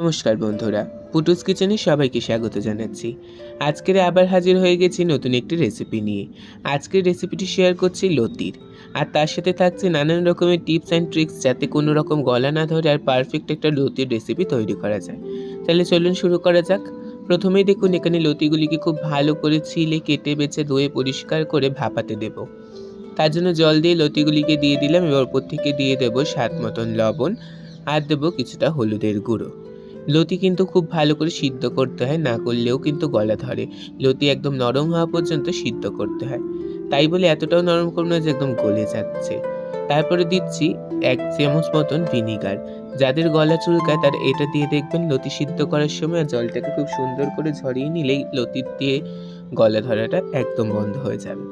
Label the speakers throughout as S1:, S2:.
S1: নমস্কার বন্ধুরা, পুটুস কিচেনে সবাইকে স্বাগত জানাচ্ছি। আজকের আবার হাজির হয়ে গেছি নতুন একটি রেসিপি নিয়ে। আজকের রেসিপিটি শেয়ার করছি লতির, আর তার সাথে থাকছে নানান রকমের টিপস অ্যান্ড ট্রিক্স যাতে কোনো রকম গলা না ধরে আর পারফেক্ট একটা লতির রেসিপি তৈরি করা যায়। তাহলে চলুন শুরু করা যাক। প্রথমেই দেখুন এখানে লতিগুলিকে খুব ভালো করে ছিলে কেটে বেছে ধুয়ে পরিষ্কার করে ভাপাতে দেব। তার জন্য জল দিয়ে লতিগুলিকে দিয়ে দিলাম, এবার ওপর থেকে দিয়ে দেবো স্বাদ মতন লবণ আর দেবো কিছুটা হলুদের গুঁড়ো। লতি কিন্তু খুব ভালো করে সিদ্ধ করতে হয়, না করলেও কিন্তু গলা ধরে। লতি একদম নরম হওয়া পর্যন্ত সিদ্ধ করতে হয়, তাই বলে এতটাও নরম করব না যে একদম গলে যাচ্ছে। তারপরে দিচ্ছি 1 চামচ মতন ভিনিগার। যাদের গলা চুলকায় তারা এটা দিয়ে দেখবেন লতি সিদ্ধ করার সময় জলটাকে খুব সুন্দর করে ঝরিয়ে নিলেই লতি দিয়ে গলা ধরাটা একদম বন্ধ হয়ে যাবে।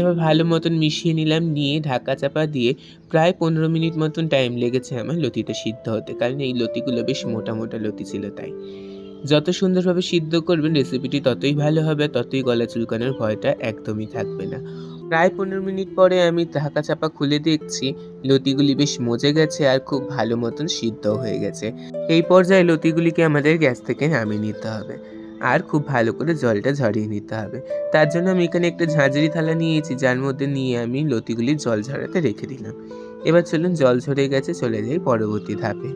S1: এবার ভালো মতন মিশিয়ে নিলাম, নিয়ে ঢাকা চাপা দিয়ে প্রায় 15 মিনিট মতন টাইম লেগেছে আমার লতিটা সিদ্ধ হতে, কারণ এই লতিগুলো বেশ মোটা মোটা লতি ছিল তাই। যত সুন্দরভাবে সিদ্ধ করবেন রেসিপিটি ততই ভালো হবে, ততই গলা চুলকানোর ভয়টা একদমই থাকবে না। প্রায় 15 মিনিট পরে আমি ঢাকা চাপা খুলে দেখছি লতিগুলি বেশ মজে গেছে আর খুব ভালো মতন সিদ্ধ হয়ে গেছে। এই পর্যায়ে লতিগুলিকে আমাদের গ্যাস থেকে নামিয়ে নিতে হবে আর খুব ভালো করে জলটা ঝরিয়ে নিতে হবে। তার জন্য আমি এখানে একটা ঝাঁঝরি থালা নিয়েছি, যার মধ্যে নিয়ে আমি লতিগুলি জল ঝরাতে রেখে দিলাম। এবার চলুন, জল ঝরে গেছে, চলে যাই পরবর্তী ধাপে।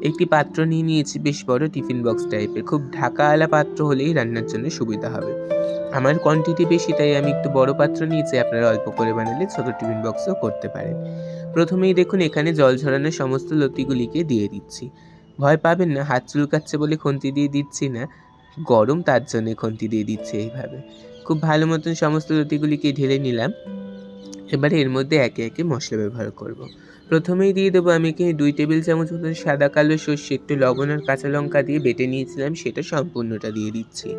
S1: একটি পাত্র নিয়ে নিয়েছি, বেশ বড় টিফিন বক্স টাইপের, খুব ঢাকাওয়ালা পাত্র হলেই রান্নার জন্য সুবিধা হবে। আমার কোয়ান্টিটি বেশি তাই আমি একটু বড় পাত্র নিয়েছি, আপনারা অল্প করে বানালে ছোট টিফিন বক্সও করতে পারেন। প্রথমেই দেখুন এখানে জল ঝরানো সমস্ত লতিগুলিকে দিয়ে দিচ্ছি। ভয় পাবেন না, হাত চুলকাচ্ছে বলে খুন্তি দিয়ে দিচ্ছি না, গরম তার জন্য খুন্তি দিয়ে দিচ্ছি এইভাবে। খুব ভালো মতন সমস্ত লতিগুলিকে ঢেলে নিলাম। এবারে এর মধ্যে একে একে মশলা ব্যবহার করব। প্রথমেই দিয়ে দেবো আমি এখানে 2 টেবিল চামচ মতন সাদা কালো সর্ষে, একটু লবণ আর কাঁচা লঙ্কা দিয়ে বেটে নিয়েছিলাম, সেটা সম্পূর্ণটা দিয়ে দিচ্ছি।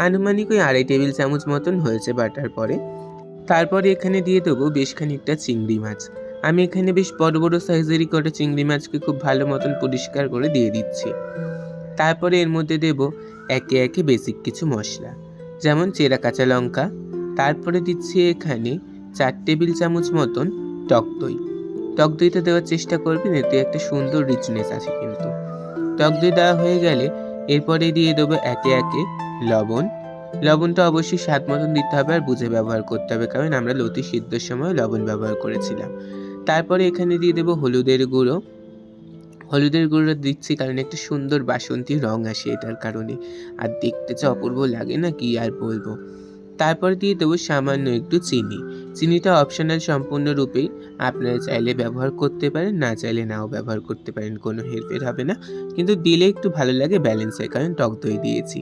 S1: আনুমানিক ওই 2.5 টেবিল চামচ মতন হয়েছে বাটার পরে। তারপরে এখানে দিয়ে দেবো বেশ খানিকটা চিংড়ি মাছ। আমি এখানে বেশ বড় বড় সাইজেরই কটা চিংড়ি মাছকে খুব ভালো মতন পরিষ্কার করে দিয়ে দিচ্ছি। তারপরে এর মধ্যে দেব একে একে বেসিক কিছু মশলা, যেমন চেরা কাঁচা লঙ্কা। তারপরে দিচ্ছি এখানে 4 টেবিল চামচ মতন টক দই। টক দইটা দেওয়ার চেষ্টা করবেন, এতে একটা সুন্দর রিচনেস আছে কিন্তু। টক দই দেওয়া হয়ে গেলে এরপরে দিয়ে দেবো একে একে লবণ। লবণটা অবশ্যই স্বাদ মতন দিতে হবে আর বুঝে ব্যবহার করতে হবে, কারণ আমরা লতি সিদ্ধর সময় লবণ ব্যবহার করেছিলাম। তারপরে এখানে দিয়ে দেবো হলুদের গুঁড়ো। হলুদের গুঁড়ো দিচ্ছি কারণ একটা সুন্দর বাসন্তী রং আসে এটার কারণে, আর দেখতে যে অপূর্ব লাগে না কি আর বলবো। তারপরে দিয়ে দেবো সামান্য একটু চিনি। চিনিটা অপশনাল সম্পূর্ণরূপেই, আপনারা চাইলে ব্যবহার করতে পারেন, না চাইলে নাও ব্যবহার করতে পারেন, কোনো হেরফের হবে না, কিন্তু দিলে একটু ভালো লাগে, ব্যালেন্স হয়, কারণ টক দই দিয়েছি।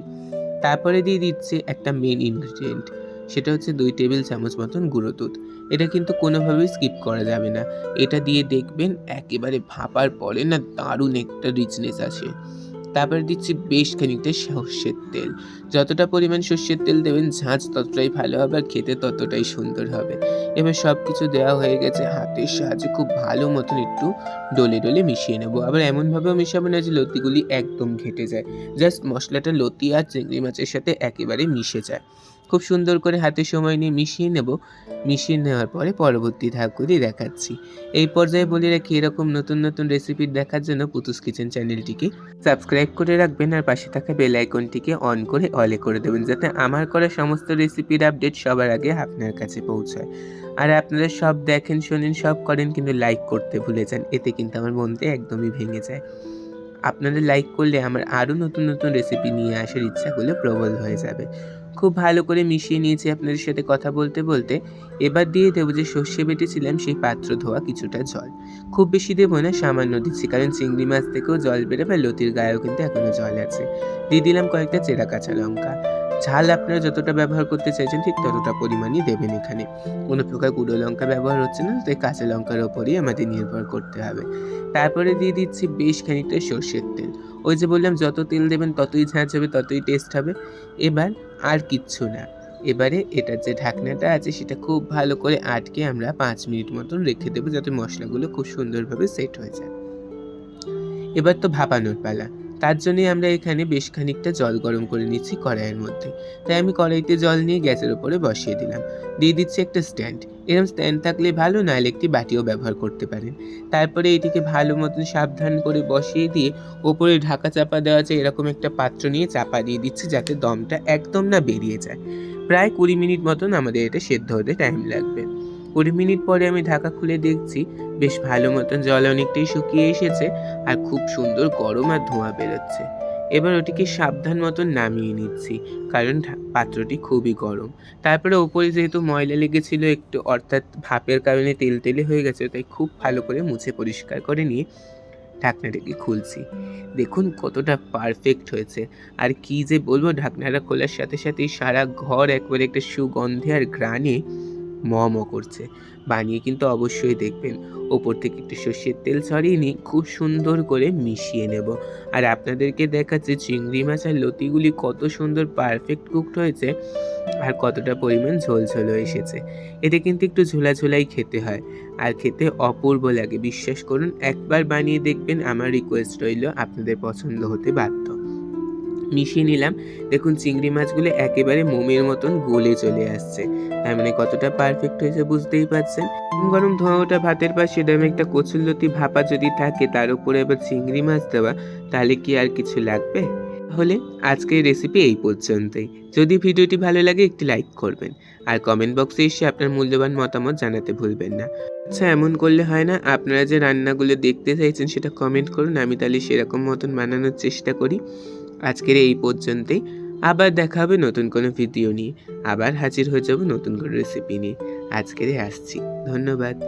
S1: তারপরে দিয়ে দিচ্ছি একটা মেন ইনগ্রিডিয়েন্ট, সেটা হচ্ছে 2 টেবিল চামচ মতন গুঁড়ো দুধ। এটা কিন্তু কোনোভাবেই স্কিপ করা যাবে না। এটা দিয়ে দেখবেন একেবারে ভাপার পরে না দারুণ একটা রিচনেস আসে। তারপরে দিচ্ছি বেশ খানিকটা সর্ষের তেল। যতটা পরিমাণ সর্ষের তেল দেবেন ঝাঁঝ ততটাই ভালো হবে আর খেতে ততটাই সুন্দর হবে। এবার সব কিছু দেওয়া হয়ে গেছে, হাতের সাহায্যে খুব ভালো মতন একটু ডলে ডলে মিশিয়ে নেব। আবার এমনভাবেও মিশাবো না যে লতিগুলি একদম ঘেঁটে যায়, জাস্ট মশলাটা লতি আর চিংড়ি মাছের সাথে একেবারে মিশে যায়। খুব সুন্দর করে হাতে সময় নিয়ে মিশিয়ে নেব। মিশিয়ে নেওয়ার পরে পরবর্তী ধাপগুলি দেখাচ্ছি। এই পর্যায়ে বলে রাখি, এরকম নতুন নতুন রেসিপি দেখার জন্য পুতুস কিচেন চ্যানেলটিকে সাবস্ক্রাইব করে রাখবেন আর পাশে থাকা বেল আইকনটিকে অন করে অলে করে দেবেন, যাতে আমার করা সমস্ত রেসিপির আপডেট সবার আগে আপনার কাছে পৌঁছায়। আর আপনারা সব দেখেন, শোনেন, সব করেন, কিন্তু লাইক করতে ভুলে যান, এতে কিন্তু আমার মনটা একদমই ভেঙে যায়। আপনাদের লাইক করলে আমার আরও নতুন নতুন রেসিপি নিয়ে আসার ইচ্ছাগুলো প্রবল হয়ে যাবে। খুব ভালো করে মিশিয়ে নিয়েছি আপনাদের সাথে কথা বলতে বলতে। এবার দিয়ে দেবো যে সর্ষে বেটেছিলাম সেই পাত্র ধোয়া কিছুটা জল। খুব বেশি দেবো না, সামান্য দিচ্ছি, কারণ চিংড়ি মাছ থেকেও জল বেরোবে, লতির গায়েও কিন্তু এখনও জল আছে। দিয়ে দিলাম কয়েকটা চেরা কাঁচা লঙ্কা। ঝাল আপনারা যতটা ব্যবহার করতে চাইছেন ঠিক ততটা পরিমাণই দেবেন। এখানে কোনো প্রকার গুঁড়ো লঙ্কা ব্যবহার হচ্ছে না, তাই কাঁচা লঙ্কার ওপরই আমাদের নির্ভর করতে হবে। তারপরে দিয়ে দিচ্ছি বেশ খানিকটা সর্ষের তেল। ওই যে বললাম যত তেল দেবেন ততই ঝাঁঝ হবে, ততই টেস্ট হবে। এবার আর কিচ্ছু না, এবারে এটার যে ঢাকনাটা আছে সেটা খুব ভালো করে আটকে আমরা 5 মিনিট মতন রেখে দেবো, যাতে মশলাগুলো খুব সুন্দরভাবে সেট হয়ে যায়। এবার তো ভাপানোর পালা। তার জন্যই আমরা এখানে বেশ খানিকটা জল গরম করে নিচ্ছি কড়াইয়ের মধ্যে। তাই আমি কড়াইতে জল নিয়ে গ্যাসের উপরে বসিয়ে দিলাম। দিয়ে দিচ্ছি একটা স্ট্যান্ড। এরকম স্ট্যান্ড থাকলে ভালো, নাহলে একটি বাটিও ব্যবহার করতে পারেন। তারপরে এটিকে ভালো মতন সাবধান করে বসিয়ে দিয়ে ওপরে ঢাকা চাপা দেওয়া আছে এরকম একটা পাত্র নিয়ে চাপা দিয়ে দিচ্ছি, যাতে দমটা একদম না বেরিয়ে যায়। প্রায় 20 মিনিট মতন আমাদের এটা সেদ্ধ হতে টাইম লাগবে। 20 মিনিট পরে আমি ঢাকা খুলে দেখছি বেশ ভালো মতন জল অনেকটাই শুকিয়ে এসেছে আর খুব সুন্দর গরম আর ধোঁয়া বেরোচ্ছে। এবার ওটিকে সাবধান মতন নামিয়ে নিচ্ছি, কারণ পাত্রটি খুবই গরম। তারপরে ওপরে যেহেতু ময়লা লেগেছিল একটু, অর্থাৎ ভাপের কারণে তেলতেলে হয়ে গেছে, তাই খুব ভালো করে মুছে পরিষ্কার করে নিয়ে ঢাকনাটাকে খুলছি। দেখুন কতটা পারফেক্ট হয়েছে। আর কি যে বলবো, ঢাকনাটা খোলার সাথে সাথেই সারা ঘর একবারে একটা সুগন্ধে আর ঘ্রাণে করছে। বানিয়ে কিন্তু অবশ্যই দেখবেন। ওপর থেকে একটু সর্ষের তেল ছড়িয়ে নিয়ে খুব সুন্দর করে মিশিয়ে নেব। আর আপনাদেরকে দেখাচ্ছি চিংড়ি মাছ আর লতিগুলি কত সুন্দর পারফেক্ট কুকড হয়েছে আর কতটা পরিমাণ ঝোলঝোলও এসেছে। এতে কিন্তু একটু ঝোলা ঝোলাই খেতে হয় আর খেতে অপূর্ব লাগে। বিশ্বাস করুন, একবার বানিয়ে দেখবেন। আমার রিকোয়েস্ট রইল, আপনাদের পছন্দ হতে বাধ্য। মিশিয়ে নিলাম। দেখুন চিংড়ি মাছগুলো একেবারে মোমের মতন গলে চলে আসছে। তার মানে কতটা পারফেক্ট হয়েছে বুঝতেই পারছেন। গরম ধোঁয়া ওঠা ভাতের পাশে এরকম একটা কচুরলতি ভাপা যদি থাকে, তার উপরে এবার চিংড়ি মাছ দেওয়া, তাহলে কি আর কিছু লাগবে? তাহলে আজকের রেসিপি এই পর্যন্তই। যদি ভিডিওটি ভালো লাগে একটি লাইক করবেন আর কমেন্ট বক্সে এসে আপনার মূল্যবান মতামত জানাতে ভুলবেন না। আচ্ছা, এমন করলে হয় না? আপনারা যে রান্নাগুলো দেখতে চাইছেন সেটা কমেন্ট করুন, আমি তাহলে সেরকম মতন বানানোর চেষ্টা করি। আজকের এই পর্যন্তই। আবার দেখা হবে নতুন কোনো ভিডিও নিয়ে। আবার হাজির হয়ে যাব নতুন কোনো রেসিপি নিয়ে। আজকের আসছি। ধন্যবাদ।